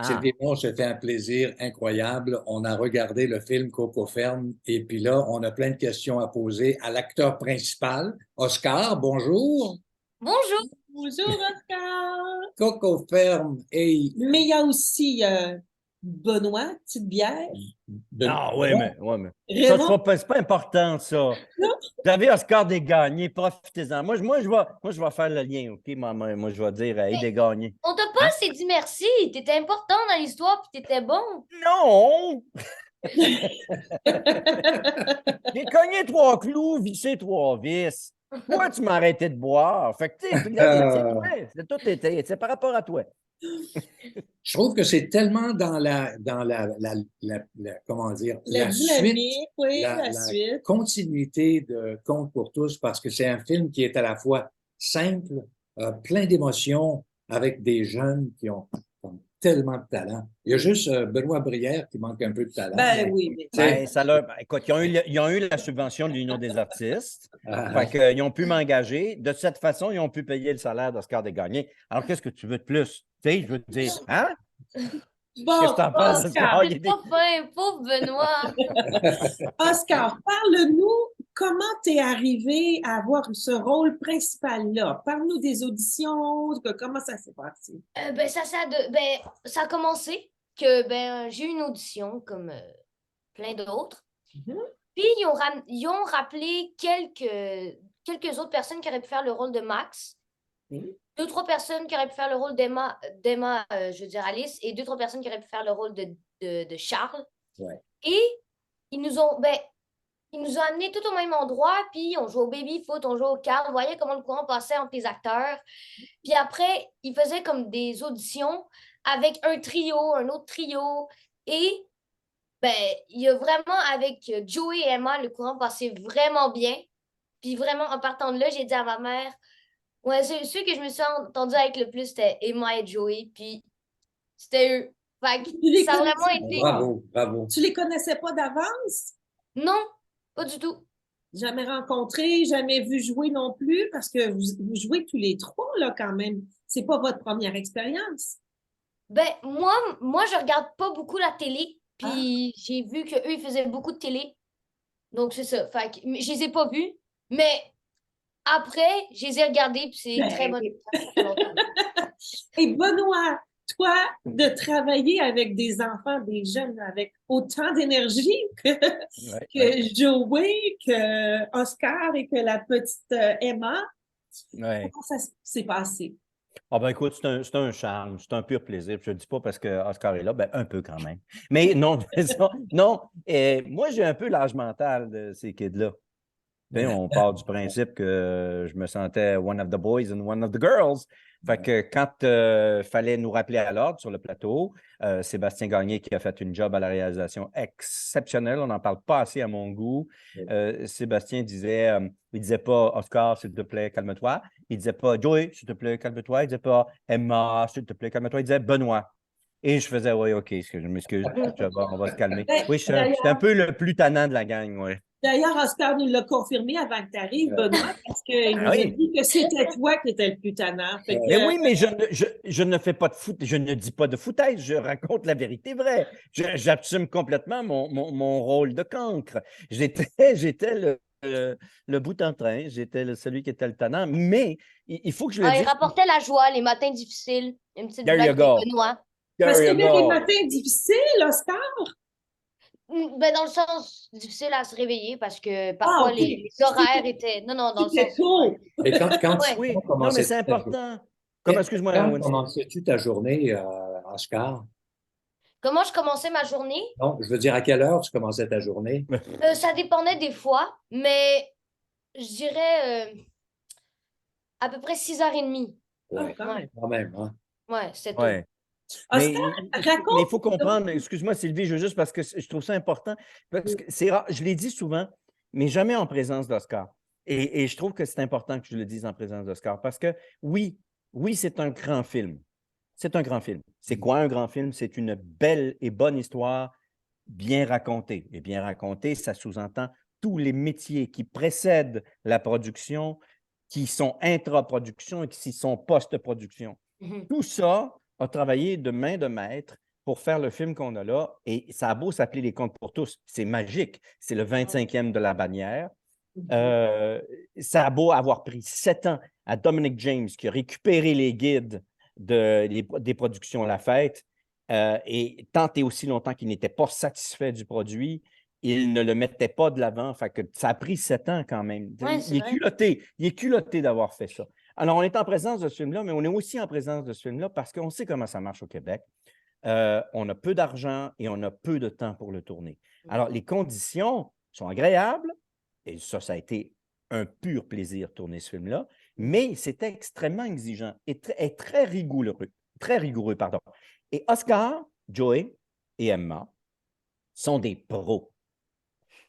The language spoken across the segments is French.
Sylvie, on se fait un plaisir incroyable. On a regardé le film Coco Ferme et puis là, on a plein de questions à poser à l'acteur principal, Oscar. Bonjour. Bonjour. Bonjour, Oscar. Coco Ferme et... Mais il y a aussi Benoît, petite bière. Ah oui, mais ça, Raymond? c'est pas important, ça. Non? Vous avez Oscar des gagnés, profitez-en. Moi, je vais faire le lien, OK? Moi, je vais dire, hey, des gagnés. On t'a pas assez dit merci. T'étais important dans l'histoire puis t'étais bon. Non! J'ai cogné 3 clous, vissé 3 vis. Toi, tu m'as arrêté de boire. Fait que, tu sais, c'est par rapport à toi. Je trouve que c'est tellement dans comment dire, la dynamique, suite, oui, la suite, continuité de Conte pour tous, parce que c'est un film qui est à la fois simple, plein d'émotions, avec des jeunes qui ont tellement de talent. Il y a juste Benoît Brière qui manque un peu de talent. Ben oui, mais... Écoute, ils ont eu la subvention de l'Union des artistes. Ah, Fait qu'ils ont pu m'engager. De cette façon, ils ont pu payer le salaire d'Oscar des gagnés. Alors, qu'est-ce que tu veux de plus? Tu sais, je veux te dire, hein? Bon, Qu'est-ce que t'en penses, Oscar, Oscar? C'est pas fin, pauvre Benoît. Oscar, parle-nous comment tu es arrivé à avoir ce rôle principal-là. Parle-nous des auditions, comment ça s'est passé. Ça a commencé que j'ai eu une audition comme plein d'autres. Puis ils ont rappelé quelques autres personnes qui auraient pu faire le rôle de Max. 2-3 personnes qui auraient pu faire le rôle d'Emma, je veux dire Alice, et 2-3 personnes qui auraient pu faire le rôle de Charles. Ouais. Et ils nous ont amenés tout au même endroit, puis on jouait au baby-foot, on jouait aux cartes, on voyait comment le courant passait entre les acteurs. Puis après, ils faisaient comme des auditions avec un trio, un autre trio, et il y a vraiment, avec Joey et Emma, le courant passait vraiment bien. Puis vraiment, en partant de là, j'ai dit à ma mère, ouais, ceux que je me suis entendue avec le plus, c'était Emma et Joey, puis c'était eux. Fait que ça a vraiment été... Bravo. Tu les connaissais pas d'avance? Non, pas du tout. Jamais rencontré, jamais vu jouer non plus, parce que vous jouez tous les trois, là, quand même. C'est pas votre première expérience. Moi, je regarde pas beaucoup la télé, puis j'ai vu qu'eux, ils faisaient beaucoup de télé. Donc, c'est ça. Fait que je les ai pas vus, mais après, je les ai regardés, puis c'est très bon. Et Benoît, toi, de travailler avec des enfants, des jeunes, avec autant d'énergie que Joey, que Oscar et que la petite Emma, comment ça s'est passé? Ah ben écoute, c'est un charme, c'est un pur plaisir. Je ne le dis pas parce que Oscar est là, un peu quand même. Mais non, moi j'ai un peu l'âge mental de ces kids-là. On part du principe que je me sentais one of the boys and one of the girls. Fait que quand fallait nous rappeler à l'ordre sur le plateau, Sébastien Gagné qui a fait une job à la réalisation exceptionnelle, on n'en parle pas assez à mon goût. Sébastien disait, il disait pas Oscar, s'il te plaît, calme-toi. Il disait pas Joey, s'il te plaît, calme-toi. Il disait pas Emma, s'il te plaît, calme-toi. Il disait Benoît. Et je faisais, oui, OK, je m'excuse, on va se calmer. Oui, j'étais un peu le plus tannant de la gang, oui. D'ailleurs, Oscar nous l'a confirmé avant que tu arrives, Benoît, parce qu'il nous a dit que c'était toi qui étais le plus tannant. Mais oui, mais je ne fais pas de foot, je ne dis pas de foutaise, je raconte la vérité vraie. J'assume complètement mon rôle de cancre. J'étais le bout en train, j'étais celui qui était le tannant, mais il faut que je le dise. Il rapportait la joie, les matins difficiles, une petite blague de Benoît. Parce qu'il y avait des matins difficiles, Oscar. Dans le sens difficile à se réveiller parce que parfois les horaires étaient. Non, dans le sens. Tôt. Et oui, non, mais c'est important. Excuse-moi, Quand commençais-tu ta journée, Oscar? Comment je commençais ma journée? Non, je veux dire, à quelle heure tu commençais ta journée? Ça dépendait des fois, mais je dirais à peu près 6h30. Oui, quand même. Hein? Ouais, c'est tout. Mais il faut comprendre, excuse-moi Sylvie, juste parce que je trouve ça important, parce que c'est rare, je l'ai dit souvent, mais jamais en présence d'Oscar. Et je trouve que c'est important que je le dise en présence d'Oscar, parce que oui, c'est un grand film. C'est un grand film. C'est quoi un grand film? C'est une belle et bonne histoire bien racontée. Et bien racontée, ça sous-entend tous les métiers qui précèdent la production, qui sont intra-production et qui sont post-production. Tout ça a travaillé de main de maître pour faire le film qu'on a là. Et ça a beau s'appeler Les Contes pour tous, c'est magique. C'est le 25e de la bannière. Ça a beau avoir pris 7 ans à Dominic James, qui a récupéré les guides des productions La Fête, et tant et aussi longtemps qu'il n'était pas satisfait du produit, il ne le mettait pas de l'avant. Fait que ça a pris 7 ans quand même. Ouais, c'est vrai. Il est culotté d'avoir fait ça. Alors, on est en présence de ce film-là, mais on est aussi en présence de ce film-là parce qu'on sait comment ça marche au Québec. On a peu d'argent et on a peu de temps pour le tourner. Alors, les conditions sont agréables, et ça a été un pur plaisir de tourner ce film-là, mais c'était extrêmement exigeant et très rigoureux, pardon. Et Oscar, Joey et Emma sont des pros.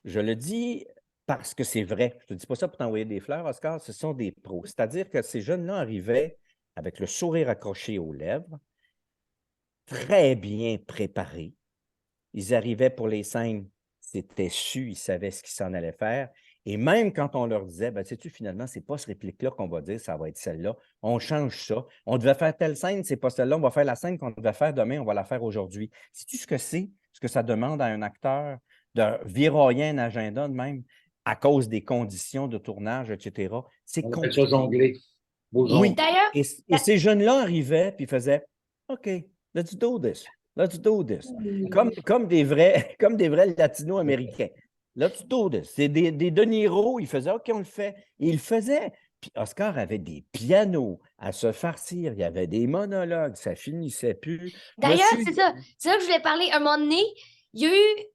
Je le dis parce que c'est vrai. Je ne te dis pas ça pour t'envoyer des fleurs, Oscar, ce sont des pros. C'est-à-dire que ces jeunes-là arrivaient avec le sourire accroché aux lèvres, très bien préparés. Ils arrivaient pour les scènes, c'était su, ils savaient ce qu'ils s'en allaient faire. Et même quand on leur disait, ben, sais-tu, finalement, c'est pas ce réplique-là qu'on va dire, ça va être celle-là. On change ça. On devait faire telle scène, c'est pas celle-là. On va faire la scène qu'on devait faire demain, on va la faire aujourd'hui. Sais-tu ce que c'est? Ce que ça demande à un acteur de viroyer un agenda de même à cause des conditions de tournage, etc. C'est On appelle ça compliqué. jongler. Beau Oui. jongle. D'ailleurs, Et ces jeunes-là arrivaient puis faisaient OK, let's do this. Let's do this. Comme des vrais, comme des vrais latino-américains. Let's do this. C'est des De Niro, ils faisaient OK, on le fait. Et ils le faisaient. Puis Oscar avait des pianos à se farcir. Il y avait des monologues. Ça finissait plus. d'ailleurs, Monsieur, c'est ça. C'est ça que je voulais parler. Un moment donné, il y a eu.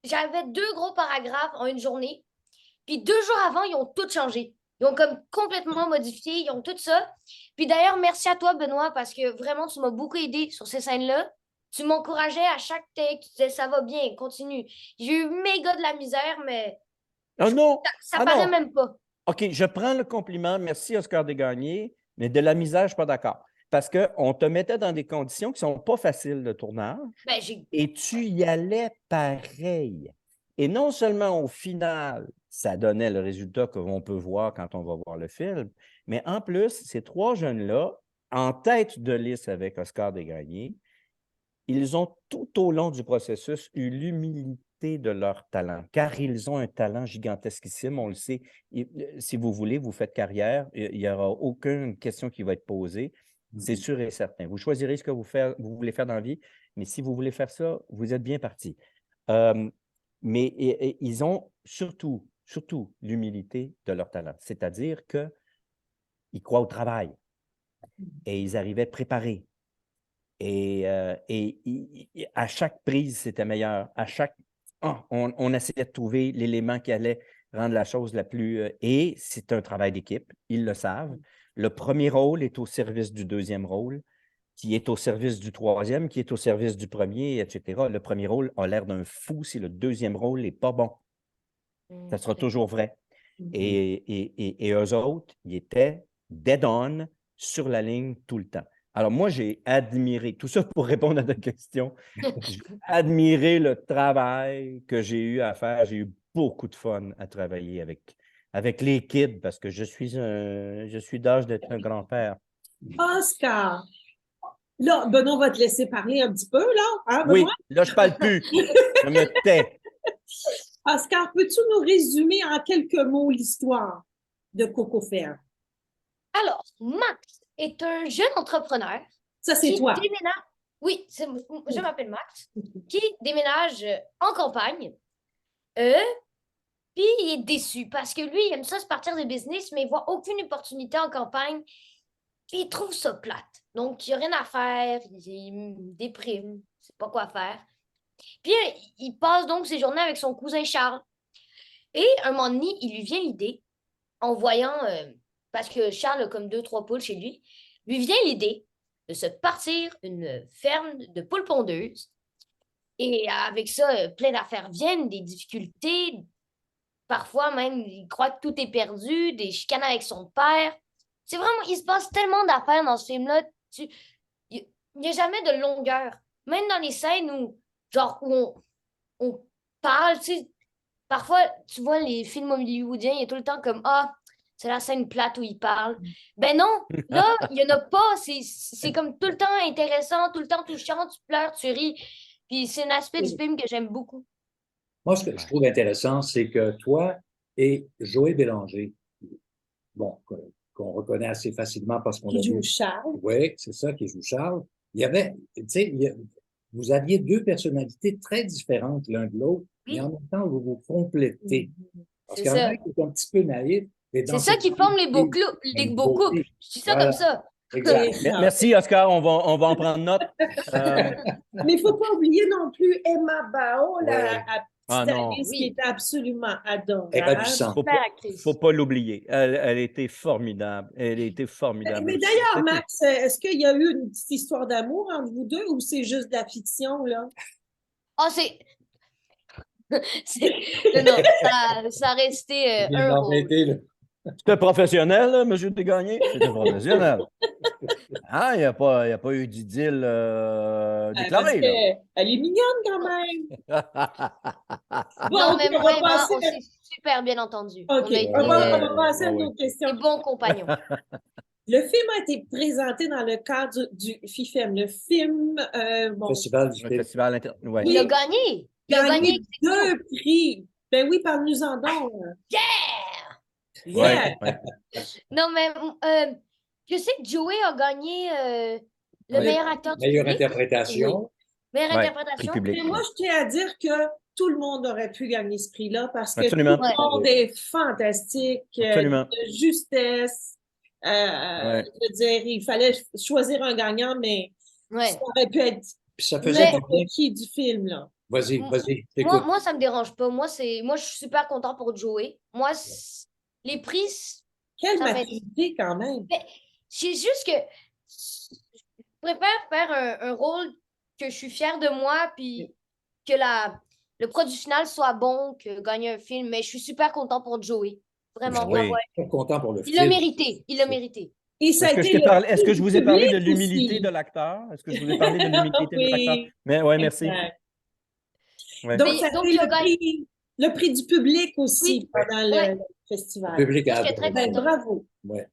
J'avais 2 gros paragraphes en une journée. Puis 2 jours avant, ils ont tout changé. Ils ont comme complètement modifié. Ils ont tout ça. Puis d'ailleurs, merci à toi, Benoît, parce que vraiment, tu m'as beaucoup aidé sur ces scènes-là. Tu m'encourageais à chaque take. Tu disais, ça va bien, continue. J'ai eu méga de la misère, mais oh non, ça ah paraît non. même pas. OK, je prends le compliment. Merci, Oscar Desgagnés, mais de la misère, je ne suis pas d'accord. Parce qu'on te mettait dans des conditions qui ne sont pas faciles de tournage Ben, j'ai. et tu y allais pareil. Et non seulement au final, ça donnait le résultat qu'on peut voir quand on va voir le film, mais en plus, ces 3 jeunes-là, en tête de liste avec Oscar Desgagnés, ils ont tout au long du processus eu l'humilité de leur talent, car ils ont un talent gigantesquissime, on le sait. Si vous voulez, vous faites carrière, il n'y aura aucune question qui va être posée, c'est sûr et certain. Vous choisirez ce que vous voulez faire dans la vie, mais si vous voulez faire ça, vous êtes bien parti. Mais ils ont surtout l'humilité de leur talent, c'est-à-dire qu'ils croient au travail et ils arrivaient préparés. Et à chaque prise, c'était meilleur. À chaque. On essayait de trouver l'élément qui allait rendre la chose la plus. Et c'est un travail d'équipe, ils le savent. Le premier rôle est au service du deuxième rôle, qui est au service du troisième, qui est au service du premier, etc. Le premier rôle a l'air d'un fou si le deuxième rôle n'est pas bon. Ça sera toujours vrai. Et eux autres, ils étaient dead on sur la ligne tout le temps. Alors, moi, j'ai admiré, tout ça pour répondre à ta question, j'ai admiré le travail que j'ai eu à faire. J'ai eu beaucoup de fun à travailler avec les kids parce que je suis d'âge d'être un grand-père. Oscar, là, Benoît va te laisser parler un petit peu, là. Hein, Oui, Benoît? là, je ne parle plus. Je me tais. Oscar, peux-tu nous résumer en quelques mots l'histoire de Coco Fair? Alors, Max est un jeune entrepreneur Ça, c'est qui toi. déménage. Oui, je m'appelle Max, qui déménage en campagne. Puis il est déçu parce que lui, il aime ça se partir de business, mais il voit aucune opportunité en campagne. Puis il trouve ça plate. Donc, il n'y a rien à faire, il déprime, il ne sait pas quoi faire. Puis il passe donc ses journées avec son cousin Charles. Et un moment donné, il lui vient l'idée, en voyant, parce que Charles a comme 2-3 poules chez lui vient l'idée de se partir une ferme de poules pondeuses. Et avec ça, plein d'affaires viennent, des difficultés. Parfois même, il croit que tout est perdu, des chicanes avec son père. C'est vraiment, il se passe tellement d'affaires dans ce film-là. Il n'y a jamais de longueur. Même dans les scènes où, genre, où on parle, tu sais, parfois, tu vois les films hollywoodiens, il y a tout le temps comme, ah, C'est la scène plate où il parle. Ben non, là, il n'y en a pas. C'est comme tout le temps intéressant, tout le temps touchant, tu pleures, tu ris. Puis c'est un aspect du film que j'aime beaucoup. Moi, ce que je trouve intéressant, c'est que toi et Joël Bélanger, bon, qu'on reconnaît assez facilement parce qu'on Qui a joue vu. Charles. Oui, c'est ça qui joue Charles. Il y avait, tu sais, vous aviez deux personnalités très différentes l'un de l'autre, mais en même temps, vous vous complétez. Parce C'est qu'il y en a ça. un qui est un petit peu naïf. Et dans C'est ça cette qui forme les beaux, beauté, les beaux couples. Je dis ça voilà, comme ça. exact. Merci, Oscar. On va en prendre note. Mais il ne faut pas oublier non plus Emma Bao, Ouais. la Ah petite non. Alice, Oui. qui était absolument adorable. Ravissant. Super actrice. Faut pas l'oublier. Elle était formidable. Elle était formidable. Mais aussi. d'ailleurs, Max, est-ce qu'il y a eu une petite histoire d'amour entre vous deux ou c'est juste de la fiction, là? Ah, non, ça a resté Il un en rôle. était, là. C'était professionnel, là, M. Desgagnés? C'était professionnel. Ah, il n'y a pas eu d'idylle Parce déclarée, là. qu'elle est mignonne quand même. Bon, Non, OK, mais on moi va et moi, passer. on s'est super bien entendus. OK, On a été on va passer à ouais. nos questions. des bons compagnons. Le film a été présenté dans le cadre du FIFEM. Le film, bon, Festival du Le film. festival ouais. Il a gagné. Il a gagné. gagné 2 prix. Ben oui, parle-nous-en donc. Yeah! Yeah! Ouais. Non, mais je sais que Joey a gagné le Ouais. meilleur acteur du Meilleure public. interprétation. Meilleure Ouais, interprétation. prix public. Mais moi, je tiens à dire que tout le monde aurait pu gagner ce prix-là parce que Absolument. tout le monde est fantastique, Absolument. de justesse. Ouais. Je veux dire, il fallait choisir un gagnant, mais Ouais. ça aurait pu être Puis ça faisait du n'importe bien. qui du film, là. Vas-y, Moi, t'écoutes. moi, ça me dérange pas. Moi, je suis super content pour Joey. Moi, les prix, Quelle ça fait- maturité, quand même. c'est juste que je préfère faire un rôle que je suis fière de moi, puis que le produit final soit bon, que gagner un film. Mais je suis super content pour Joey. Vraiment. Oui. Ouais. Je suis content pour le Il film. l'a mérité. Il l'a mérité. Et ça a Est-ce que, été est-ce que je vous ai parlé de public l'humilité aussi. de l'acteur? Est-ce que je vous ai parlé de l'humilité de l'acteur? Oui. Mais ouais, merci. Exact. Ouais. Donc, Mais- ça a donc, été il a gagné. le prix du public aussi Oui. pendant Ouais. le festival. Le public a J'étais très adoré. Ben, contente. bravo. Ouais.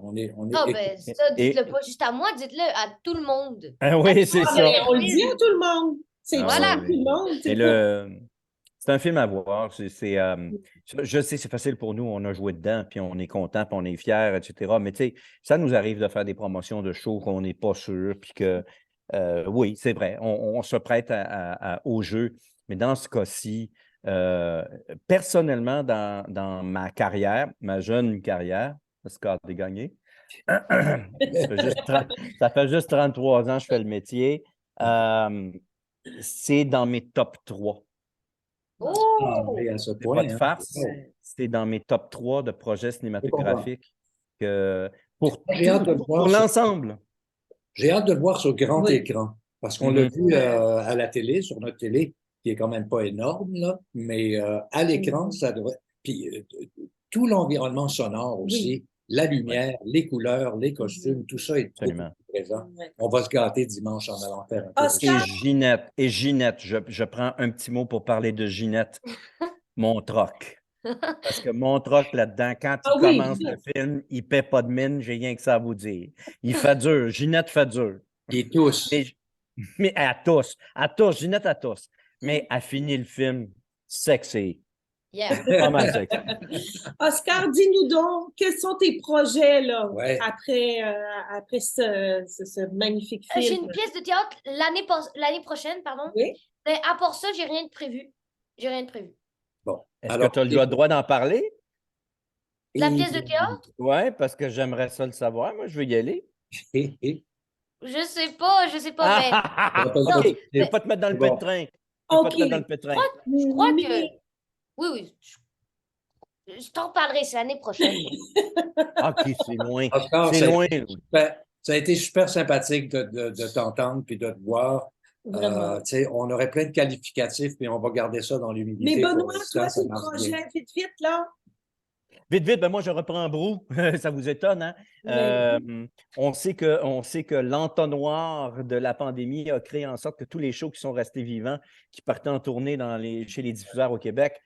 On est Ah, ben, ça, Et- dites-le pas juste à moi, dites-le à tout le monde. Ah oui, c'est Ah, ça. ben, on le dit à tout le monde. C'est Ah, Voilà. tout le monde. Et c'est un film à voir. Je sais, c'est facile pour nous. On a joué dedans, puis on est content, puis on est fiers, etc. Mais tu sais, ça nous arrive de faire des promotions de shows qu'on n'est pas sûr, puis que, oui, c'est vrai, on se prête au jeu. Mais dans ce cas-ci, personnellement, dans ma carrière, ma jeune carrière, Oscar Desgagnés, ça fait juste 33 ans que je fais le métier. C'est dans mes top 3. Ah, Oh! mais à ce C'est point. pas de hein. farce. Oh. C'est dans mes top 3 de projets cinématographiques pour J'ai hâte de le voir. pour l'ensemble. J'ai hâte de le voir sur grand Oui. écran. Parce qu'on l'a Mhm. vu à la télé, sur notre télé, qui est quand même pas énorme, là, mais à l'écran, ça devrait. Puis tout l'environnement sonore aussi, la lumière, les couleurs, les costumes, tout ça est Absolument. beaucoup présent. Ouais. On va se gâter dimanche en allant faire un peu Oscar. Et Ginette, je prends un petit mot pour parler de Ginette. Mon troc. Parce que mon troc là-dedans, quand il Ah oui. commence le film, il ne paie pas de mine, j'ai rien que ça à vous dire. Il fait dur. Ginette fait dur. Et tous. Mais à tous, Ginette à tous. Mais à finir le film, sexy. Yeah. Pas mal sexy. Oscar, dis-nous donc, quels sont tes projets là, Ouais. après ce magnifique J'ai film? une pièce de théâtre l'année prochaine, pardon. Oui. Mais à part ça, j'ai rien de prévu. J'ai rien de prévu. Bon. Est-ce que tu as le droit d'en parler? La pièce de théâtre? Oui, parce que j'aimerais ça le savoir. Moi, je veux y aller. Je sais pas, mais OK, je ne vais pas te mettre dans le Bon. pétrin. Je ne vais pas te OK. mettre dans le pétrin. je crois Mais- que. Oui. Je t'en parlerai, c'est l'année prochaine. OK, c'est loin. Oscar, C'est loin. Louis. ça a été super sympathique de t'entendre puis de te voir. Vraiment. Tu sais, on aurait plein de qualificatifs, mais on va garder ça dans l'humilité. Mais pour Benoît, l'instant, toi, ça tes marche projets, bien. vite, là. Vite, ben moi, je reprends Brou. Ça vous étonne, hein? On sait que l'entonnoir de la pandémie a créé en sorte que tous les shows qui sont restés vivants, qui partaient en tournée chez les diffuseurs au Québec,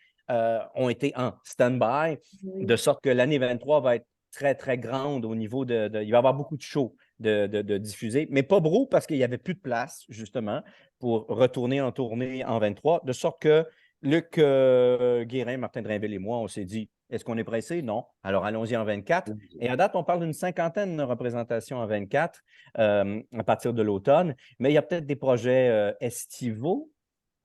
ont été en stand-by, de sorte que l'année 23 va être très, très grande au niveau il va y avoir beaucoup de shows de diffuser, mais pas beaucoup parce qu'il n'y avait plus de place, justement, pour retourner en tournée en 23, de sorte que Luc Guérin, Martin Drainville et moi, on s'est dit, est-ce qu'on est pressé? Non. Alors, allons-y en 24. Et à date, on parle d'une 50aine de représentations en 24 à partir de l'automne, mais il y a peut-être des projets estivaux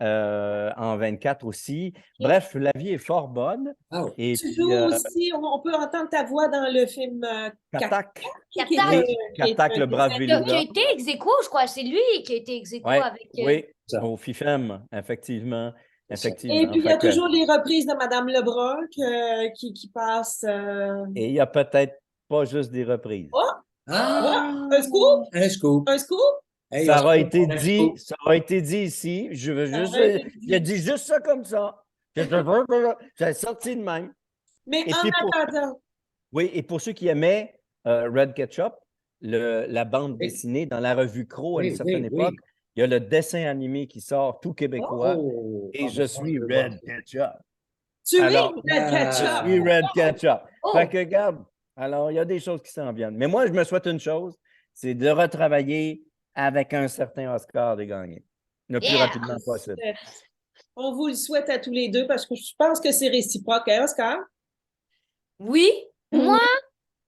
en 24 aussi. Bref, la vie est fort bonne. Ah oui. Et Tu puis, joues aussi, on peut entendre ta voix dans le film Katak. qui est Katak. un- Oui, qui est Katak, un le brave dessin Qui a Veluda. été ex aequo, je crois. C'est lui qui a été ex aequo Ouais, avec. oui, Ça. au FIFEM, effectivement. Et Effectivement. puis, il y a Fait que- toujours les reprises de Madame Lebrun qui passent. et il n'y a peut-être pas juste des reprises. Oh, Ah! un scoop? Un scoop. Un scoop? Hey, Ça on se aura fait été un dit, scoop. ça aura été dit ici. Je veux Ça juste, aura été dit. il a dit juste ça comme ça. J'ai sorti de même. Mais Et en puis pour, attendant, oui, et pour ceux qui aimaient Red Ketchup, la bande Oui. dessinée dans la revue Crow à une Oui, certaine oui, époque, oui. il y a le dessin animé qui sort, tout québécois, Oh! et Ah, je ben, suis je veux voir Red ça. Ketchup. tu es Alors, Red Je Ketchup. suis Red Ketchup. Oh! Fait que, regarde, alors, il y a des choses qui s'en viennent. Mais moi, je me souhaite une chose, c'est de retravailler avec un certain Oscar de gagner. Le plus Yeah! rapidement possible. On vous le souhaite à tous les deux parce que je pense que c'est réciproque, hein, Oscar? Oui, moi,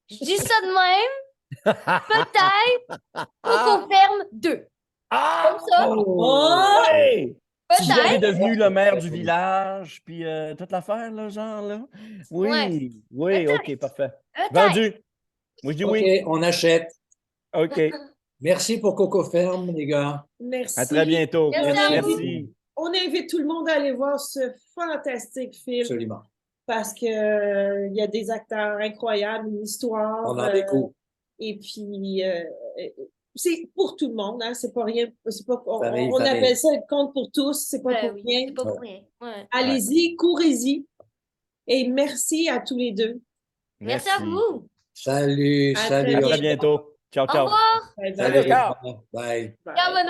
je dis ça de même. Peut-être qu'on confirme 2. Ah! Comme ça, Oh! Hey! Si j'avais peut-être. devenu le maire du village, puis toute l'affaire, là, genre, là. Oui, Ouais. oui, Peut-être. OK, parfait. Peut-être. Vendu. Moi, je dis OK, oui. on achète. OK. Merci pour Coco Ferme, les gars. Merci. À très bientôt. Merci à vous. Merci. On invite tout le monde à aller voir ce fantastique film Absolument. parce que il y a des acteurs incroyables, une histoire. On en découvre. Et puis, c'est pour tout le monde, hein, c'est pas rien. C'est pas, Famille, on famille. appelle ça le conte pour tous, c'est pas Ben pour oui, rien. c'est pas pour rien. Ouais. Allez-y, courez-y. Et merci à tous les deux. Merci à vous. Salut, À salut. très À très bientôt. bientôt. Ciao, Au ciao. revoir. Bye bye. Salut, Oscar. Bye. Bye. Ciao, bonne